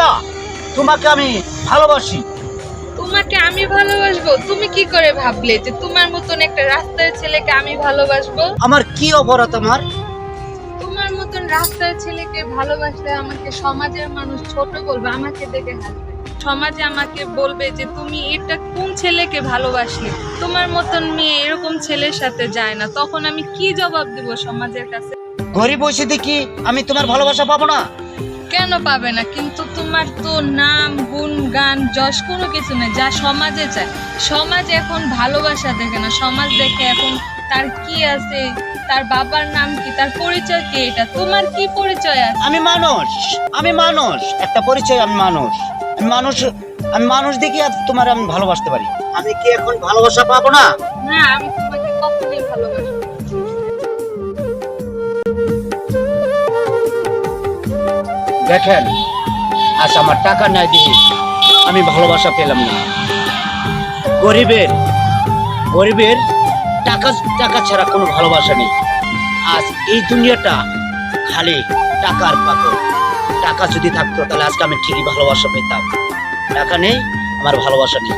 বলা তোমাকে আমি ভালোবাসি। তোমাকে আমি ভালোবাসবো? তুমি কি করে ভাবলে যে তোমার মতন একটা রাস্তার ছেলেকে আমি ভালোবাসবো? আমার কি অপরাধ আমার? তোমার মতন রাস্তার ছেলেকে ভালোবাসলে আমাকে সমাজের মানুষ ছোট বলবে, আমাকে দেখে হাসবে। সমাজে আমাকে বলবে যে তুমি এটা কোন ছেলেকে ভালোবাসলে, তোমার মতন মেয়ে এরকম ছেলের সাথে যায় না। তখন আমি কি জবাব দেব সমাজের কাছে? ঘরে বসে দেখি আমি তোমার ভালোবাসা পাবো না? কেন পাবে না? কিন্তু তোমার তো নাম গুণ গান যশ কোনো কিছু নেই যা সমাজে চায়। সমাজ এখন ভালোবাসা দেখে না, সমাজ দেখে এখন তার কি আছে, তার বাবার নাম কি, তার পরিচয় কি। এটা তোমার কি পরিচয় আছে? আমি মানুষ একটা পরিচয়। আমি মানুষ দেখি আজ তোমার আমি ভালোবাসতে পারি। আমি কি এখন ভালোবাসা পাবো না? না, আমি তোমাকে কখনোই ভালোবাসবো না। দেখেন, আজ আমার টাকা নাই দিয়ে আমি ভালোবাসা পেলাম না। গরিবের টাকা টাকা ছাড়া কোনো ভালোবাসা নেই। আজ এই দুনিয়াটা খালি টাকার পাগল। টাকা যদি থাকতো তাহলে আজকে আমি ঠিকই ভালোবাসা পেতাম। টাকা নেই, আমার ভালোবাসা নেই।